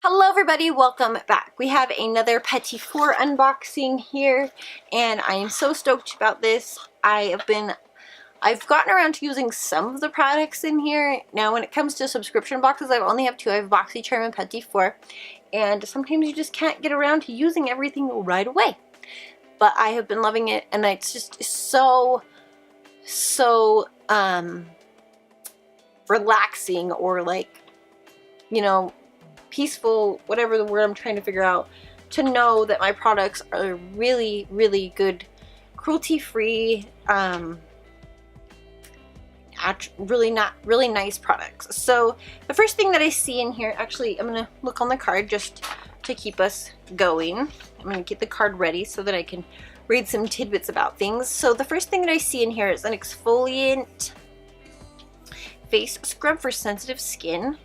Hello everybody, welcome back. We have another Petit Four unboxing here and I am so stoked about this. I've gotten around to using some of the products in here. Now when it comes to subscription boxes, I only have two. I have BoxyCharm and Petit Four, and sometimes you just can't get around to using everything right away. But I have been loving it, and it's just so relaxing, or like, you know, peaceful, whatever the word I'm trying to figure out, to know that my products are really, really good, cruelty-free, really nice products. So the first thing that I see in here, actually I'm gonna look on the card just to keep us going. I'm gonna get the card ready so that I can read some tidbits about things. So the first thing that I see in here is an exfoliant face scrub for sensitive skin.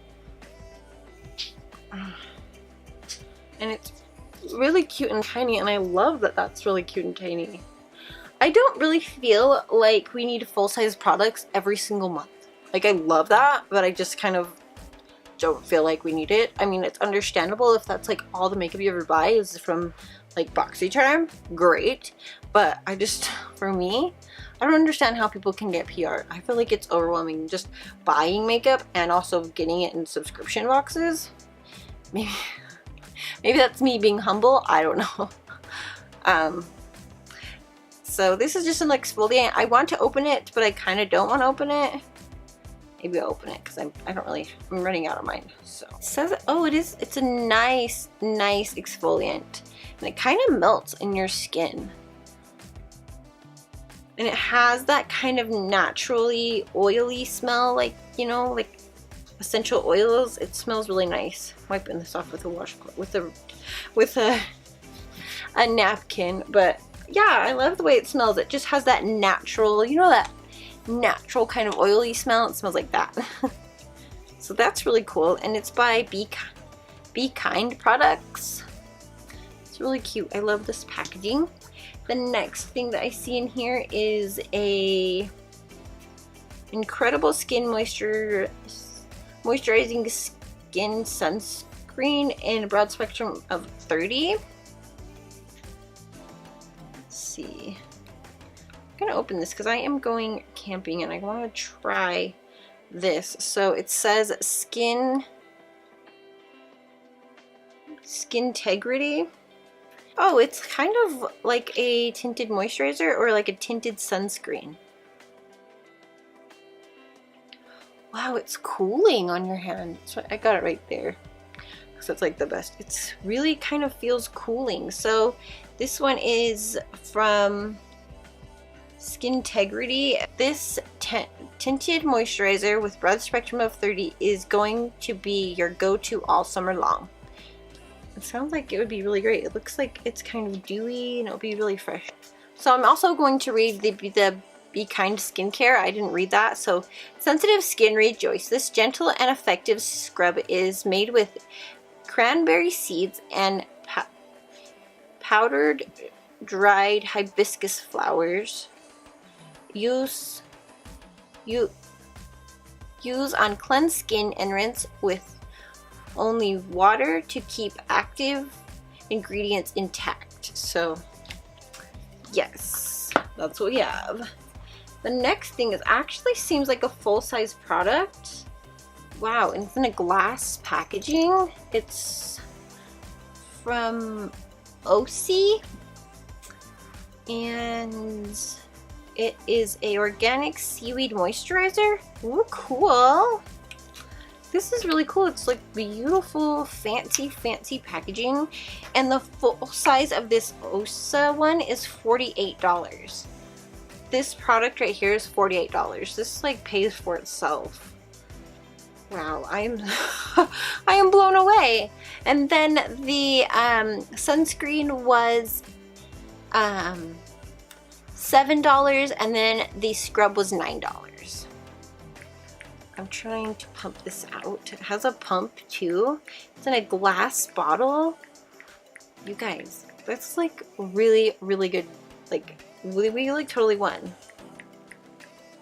And it's really cute and tiny, and I love that that's really cute and tiny. I don't really feel like we need full-size products every single month. Like, I love that, but I just kind of don't feel like we need it. I mean, it's understandable if that's like all the makeup you ever buy is from like BoxyCharm, great. But I just, for me, I don't understand how people can get PR. I feel like it's overwhelming just buying makeup and also getting it in subscription boxes. Maybe that's me being humble, I don't know. So this is just an exfoliant. I want to open it, but I kind of don't want to open it. Maybe I'll open it because I'm running out of mine. So it says, oh, it's a nice exfoliant, and it kind of melts in your skin. And it has that kind of naturally oily smell, like, you know, like essential oils. It smells really nice. Wiping this off with a washcloth, with a napkin. But yeah, I love the way it smells. It just has that natural, you know, that natural kind of oily smell. It smells like that. So that's really cool, and it's by Be Kind products. It's really cute. I love this packaging. The next thing that I see in here is a incredible skin moisturizing skin sunscreen in a broad spectrum of 30. Let's see. I'm gonna open this because I am going camping and I want to try this. So it says Skin-tegrity. Oh, it's kind of like a tinted moisturizer or like a tinted sunscreen. Wow, it's cooling on your hand. So I got it right there because it's like the best. It's really kind of feels cooling. So this one is from Skin-tegrity. This tinted moisturizer with broad spectrum of 30 is going to be your go-to all summer long. It sounds like it would be really great. It looks like it's kind of dewy and it'll be really fresh. So I'm also going to read the Be Kind skincare. I didn't read that. So sensitive skin, rejoice. This gentle and effective scrub is made with cranberry seeds and powdered dried hibiscus flowers. Use on cleansed skin and rinse with only water to keep active ingredients intact. So yes, that's what we have. The next thing is actually seems like a full-size product. Wow, and it's in a glass packaging. It's from OC, and it is a organic seaweed moisturizer. Ooh, cool. This is really cool. It's like beautiful, fancy packaging. And the full size of this OSA one is $48. This product right here is $48. This like pays for itself. Wow, I am blown away. And then the sunscreen was $7, and then the scrub was $9. I'm trying to pump this out. It has a pump too. It's in a glass bottle. You guys, that's like really good. Like we like totally won.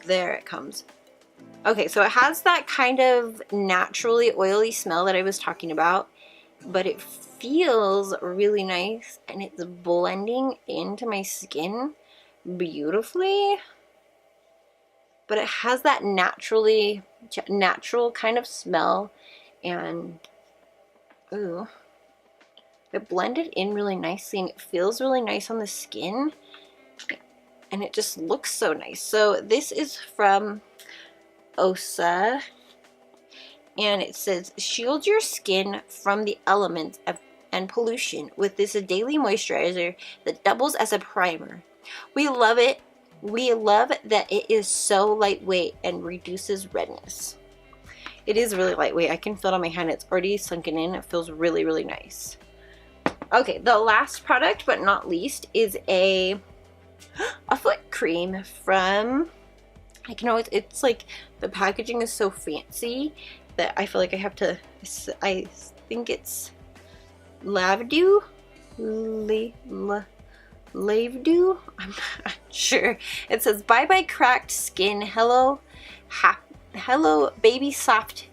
There it comes. Okay, so it has that kind of naturally oily smell that I was talking about. but it feels really nice and it's blending into my skin beautifully. But it has that natural kind of smell, and ooh, it blended in really nicely and it feels really nice on the skin, and it just looks so nice. So this is from Osa, and it says, shield your skin from the elements and pollution with this daily moisturizer that doubles as a primer. We love it. We love that it is so lightweight and reduces redness. It is really lightweight. I can feel it on my hand. It's already sunken in. It feels really, really nice. Okay, the last product, but not least, is a foot cream from, I can always, it's like the packaging is so fancy that I feel like I have to, I think it's Lavdew? Lavdew? I'm not sure. It says, bye bye cracked skin, hello baby soft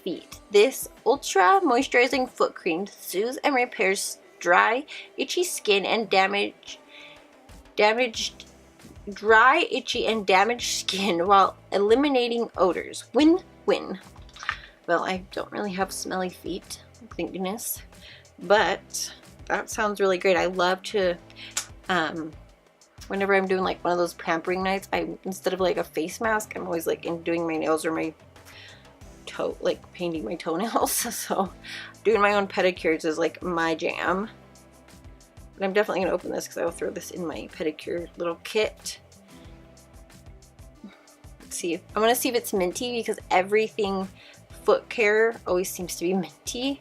feet. This ultra moisturizing foot cream soothes and repairs dry, itchy skin and dry, itchy, and damaged skin while eliminating odors. Win-win. Well, I don't really have smelly feet, thank goodness, but that sounds really great. I love to, whenever I'm doing like one of those pampering nights, instead of like a face mask, I'm always like doing my nails or my like painting my toenails. So doing my own pedicures is like my jam. But I'm definitely gonna open this because I will throw this in my pedicure little kit. Let's see. I'm gonna see if it's minty because everything foot care always seems to be minty.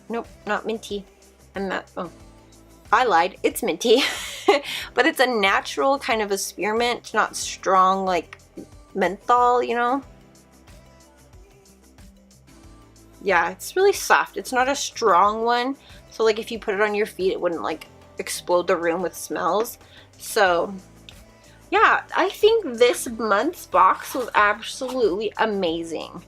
Nope, not minty. I'm not, oh, I lied. It's minty. But it's a natural kind of a spearmint, not strong like menthol, you know? Yeah, it's really soft. It's not a strong one. So like if you put it on your feet, it wouldn't like explode the room with smells. So yeah, I think this month's box was absolutely amazing.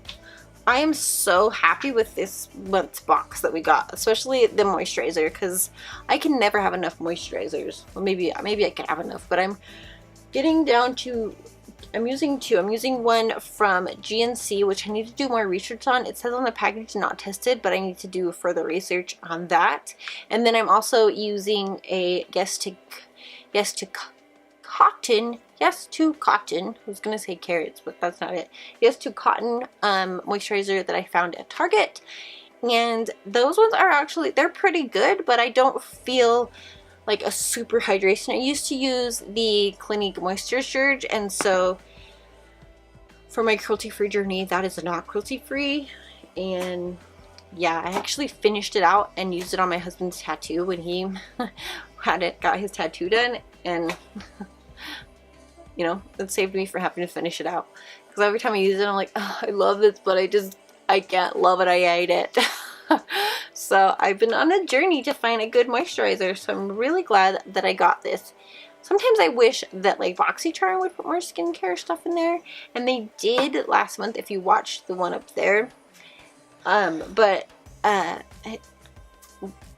I am so happy with this month's box that we got, especially the moisturizer, because I can never have enough moisturizers. Well, maybe I can have enough, but I'm getting down to, I'm using two. I'm using one from GNC, which I need to do more research on. It says on the package not tested, but I need to do further research on that. And then I'm also using a Yes to Cotton. I was gonna say carrots, but that's not it. Yes to Cotton moisturizer that I found at Target, and those ones are actually, they're pretty good, but I don't feel like a super hydration. I used to use the Clinique Moisture Surge, and so for my cruelty-free journey, that is not cruelty-free. And yeah, I actually finished it out and used it on my husband's tattoo when he got his tattoo done, and you know, it saved me from having to finish it out. Because every time I use it, I'm like, oh, I love this, but I can't love it, I hate it. So I've been on a journey to find a good moisturizer, so I'm really glad that I got this. Sometimes I wish that like BoxyCharm would put more skincare stuff in there, and they did last month if you watched the one up there. But it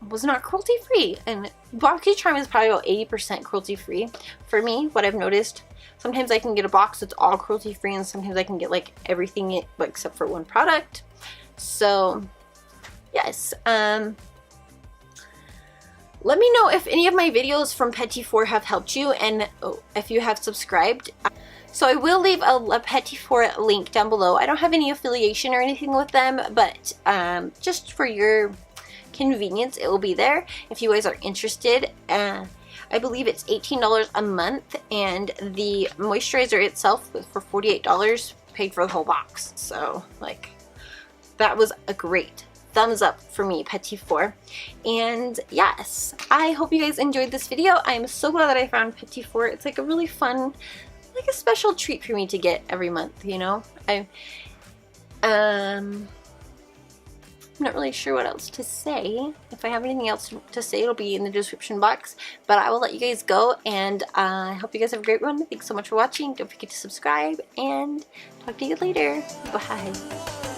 was not cruelty-free, and BoxyCharm is probably about 80% cruelty-free for me, what I've noticed. Sometimes I can get a box that's all cruelty-free, and sometimes I can get like everything except for one product. So yes, let me know if any of my videos from Petit Four have helped you, and if you have subscribed. So I will leave a Petit Four link down below. I don't have any affiliation or anything with them, but just for your convenience, it will be there if you guys are interested. I believe it's $18 a month, and the moisturizer itself for $48 paid for the whole box. So like, that was a great thumbs up for me, Petit Four. And yes, I hope you guys enjoyed this video. I am so glad that I found Petit Four. It's like a really fun, like a special treat for me to get every month, you know? I'm not really sure what else to say. If I have anything else to say, it'll be in the description box. But I will let you guys go, and I hope you guys have a great one. Thanks so much for watching. Don't forget to subscribe, and talk to you later. Bye.